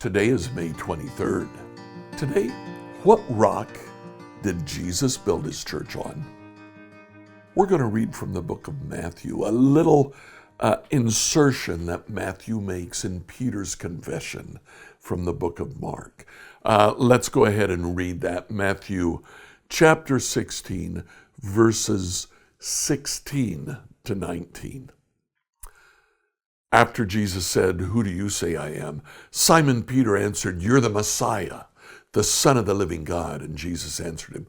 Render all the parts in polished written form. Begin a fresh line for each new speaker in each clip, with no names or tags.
Today is May 23rd. Today, what rock did Jesus build his church on? We're going to read from the book of Matthew, a little insertion that Matthew makes in Peter's confession from the book of Mark. Let's go ahead and read that. Matthew chapter 16, verses 16 to 19. After Jesus said, "Who do you say I am?" Simon Peter answered, "You're the Messiah, the Son of the living God." And Jesus answered him,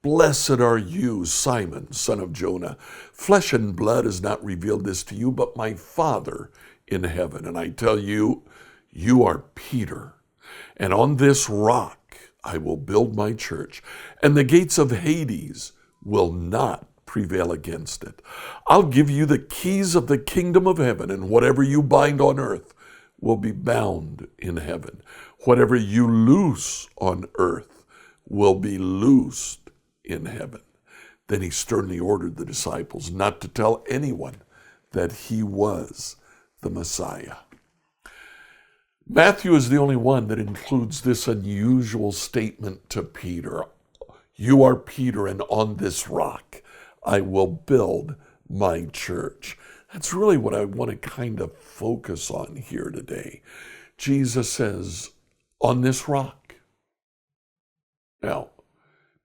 "Blessed are you, Simon, son of Jonah. Flesh and blood has not revealed this to you, but my Father in heaven. And I tell you, you are Peter, and on this rock I will build my church, and the gates of Hades will not prevail against it. I'll give you the keys of the kingdom of heaven, and whatever you bind on earth will be bound in heaven. Whatever you loose on earth will be loosed in heaven." Then he sternly ordered the disciples not to tell anyone that he was the Messiah. Matthew is the only one that includes this unusual statement to Peter. "You are Peter, and on this rock I will build my church." That's really what I want to kind of focus on here today. Jesus says, "On this rock." Now,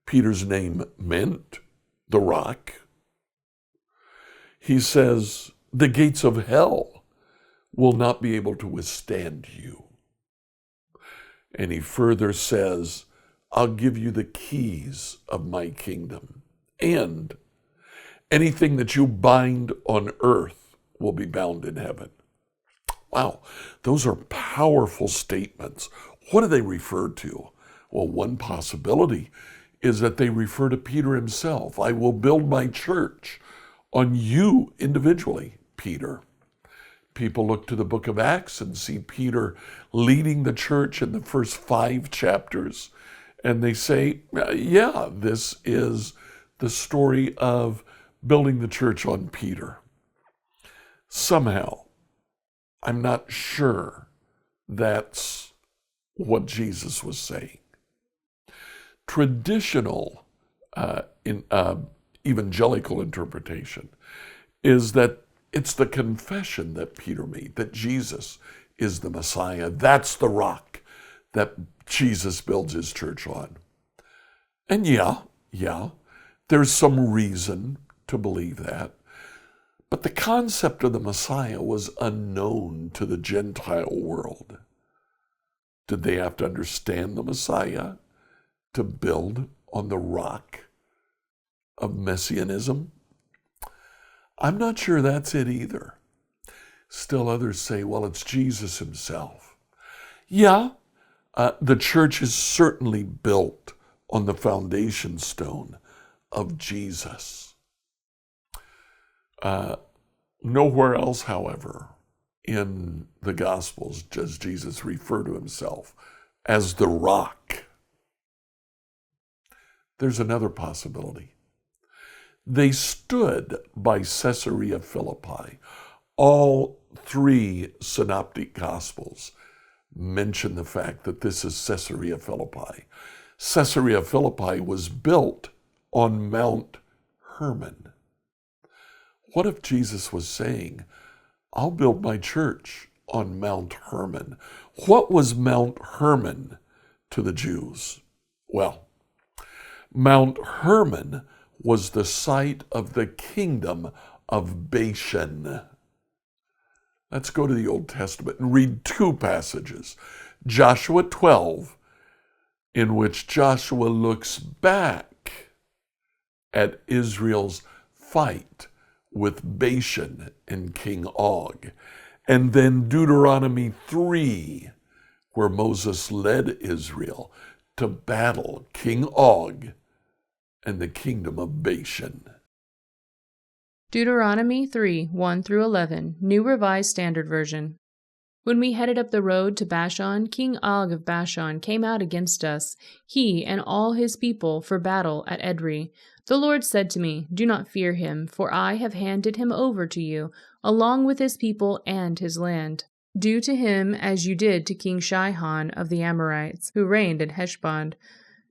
Peter's name meant the rock. He says, "The gates of hell will not be able to withstand you." And he further says, "I'll give you the keys of my kingdom, and anything that you bind on earth will be bound in heaven." Wow, those are powerful statements. What do they refer to? Well, one possibility is that they refer to Peter himself. "I will build my church on you individually, Peter." People look to the book of Acts and see Peter leading the church in the first 5 chapters, and they say, yeah, this is the story of building the church on Peter. Somehow, I'm not sure that's what Jesus was saying. Traditional evangelical interpretation is that it's the confession that Peter made, that Jesus is the Messiah. That's the rock that Jesus builds his church on. And yeah, there's some reason to believe that. But the concept of the Messiah was unknown to the Gentile world. Did they have to understand the Messiah to build on the rock of Messianism? I'm not sure that's it either. Still others say, well, it's Jesus himself. Yeah, the church is certainly built on the foundation stone of Jesus. Nowhere else, however, in the Gospels does Jesus refer to himself as the rock. There's another possibility. They stood by Caesarea Philippi. All 3 synoptic Gospels mention the fact that this is Caesarea Philippi. Caesarea Philippi was built on Mount Hermon. What if Jesus was saying, "I'll build my church on Mount Hermon"? What was Mount Hermon to the Jews? Well, Mount Hermon was the site of the kingdom of Bashan. Let's go to the Old Testament and read 2 passages. Joshua 12, in which Joshua looks back at Israel's fight with Bashan and King Og. And then Deuteronomy 3, where Moses led Israel to battle King Og and the kingdom of Bashan.
Deuteronomy 3, 1 through 11, New Revised Standard Version. When we headed up the road to Bashan, King Og of Bashan came out against us, he and all his people, for battle at Edrei. The Lord said to me, "Do not fear him, for I have handed him over to you, along with his people and his land." Do to him as you did to King Sihon of the Amorites, who reigned in Heshbon.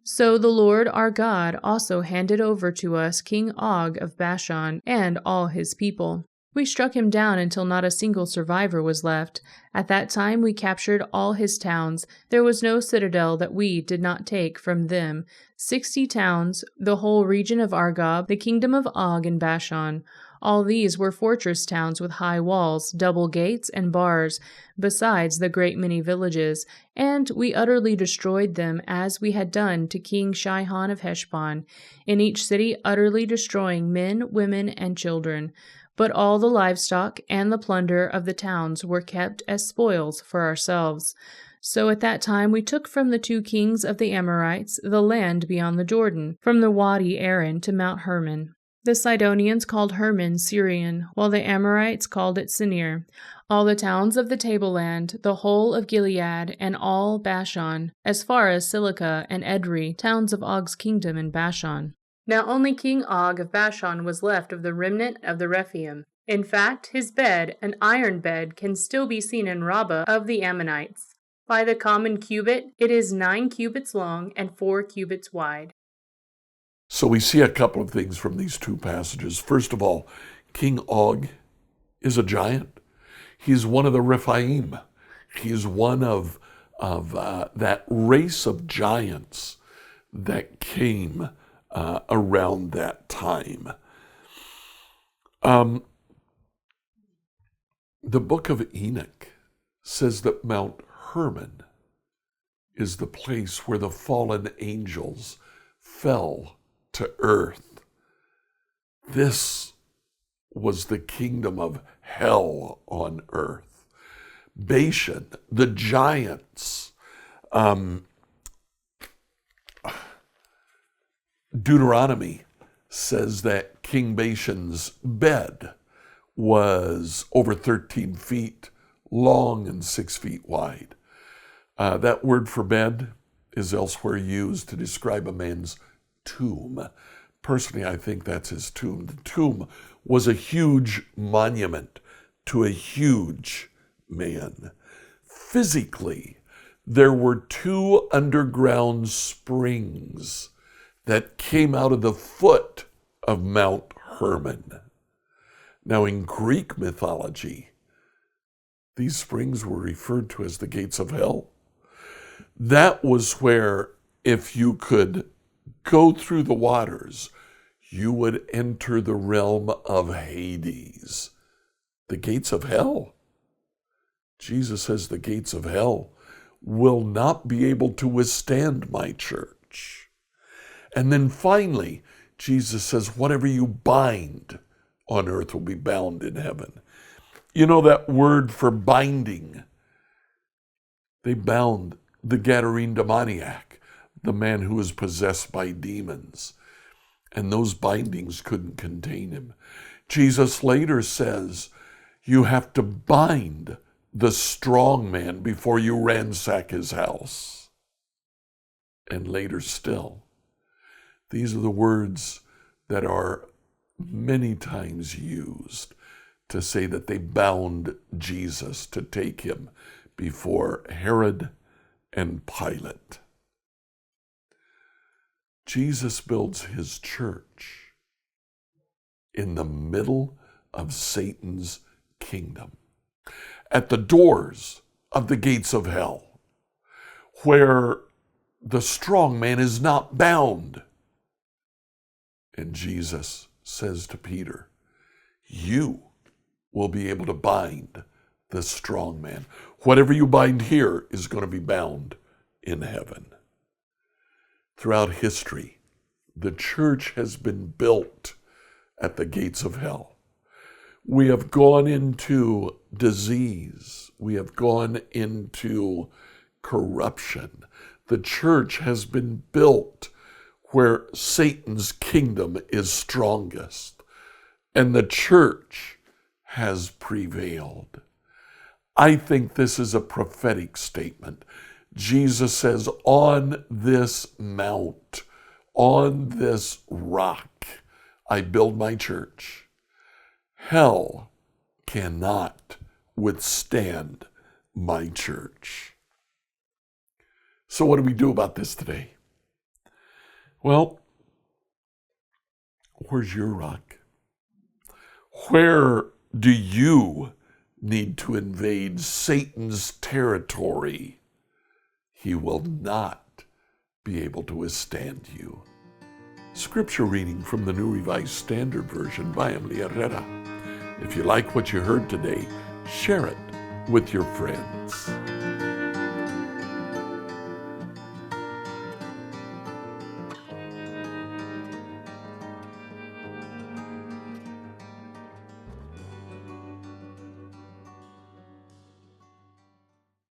So the Lord our God also handed over to us King Og of Bashan and all his people. We struck him down until not a single survivor was left. At that time we captured all his towns. There was no citadel that we did not take from them. 60 towns, the whole region of Argob, the kingdom of Og in Bashan. All these were fortress towns with high walls, double gates, and bars, besides the great many villages, and we utterly destroyed them as we had done to King Sihon of Heshbon, in each city utterly destroying men, women, and children. But all the livestock and the plunder of the towns were kept as spoils for ourselves. So at that time we took from the 2 kings of the Amorites the land beyond the Jordan, from the Wadi Aaron to Mount Hermon. The Sidonians called Hermon Syrian, while the Amorites called it Sinir. All the towns of the tableland, the whole of Gilead, and all Bashan, as far as Silica and Edrei, towns of Og's kingdom in Bashan. Now only King Og of Bashan was left of the remnant of the Rephaim. In fact, his bed, an iron bed, can still be seen in Rabbah of the Ammonites. By the common cubit, it is 9 cubits long and 4 cubits wide.
So we see a couple of things from these 2 passages. First of all, King Og is a giant. He's one of the Rephaim. He's one of that race of giants that came around that time. The book of Enoch says that Mount Hermon is the place where the fallen angels fell to earth. This was the kingdom of hell on earth. Bashan, the giants. Deuteronomy says that King Bashan's bed was over 13 feet long and 6 feet wide. That word for bed is elsewhere used to describe a man's tomb. Personally, I think that's his tomb. The tomb was a huge monument to a huge man. Physically, there were 2 underground springs that came out of the foot of Mount Hermon. Now, in Greek mythology, these springs were referred to as the gates of hell. That was where, if you could go through the waters, you would enter the realm of Hades. The gates of hell. Jesus says the gates of hell will not be able to withstand my church. And then finally, Jesus says, whatever you bind on earth will be bound in heaven. You know that word for binding? They bound the Gadarene demoniac, the man who was possessed by demons. And those bindings couldn't contain him. Jesus later says, you have to bind the strong man before you ransack his house. And later still, these are the words that are many times used to say that they bound Jesus to take him before Herod and Pilate. Jesus builds his church in the middle of Satan's kingdom, at the doors of the gates of hell, where the strong man is not bound. And Jesus says to Peter, you will be able to bind the strong man. Whatever you bind here is going to be bound in heaven. Throughout history, the church has been built at the gates of hell. We have gone into disease. We have gone into corruption. The church has been built where Satan's kingdom is strongest, and the church has prevailed. I think this is a prophetic statement. Jesus says, on this mount, on this rock, I build my church. Hell cannot withstand my church. So what do we do about this today? Well, where's your rock? Where do you need to invade Satan's territory? He will not be able to withstand you. Scripture reading from the New Revised Standard Version by Emily Herrera. If you like what you heard today, share it with your friends.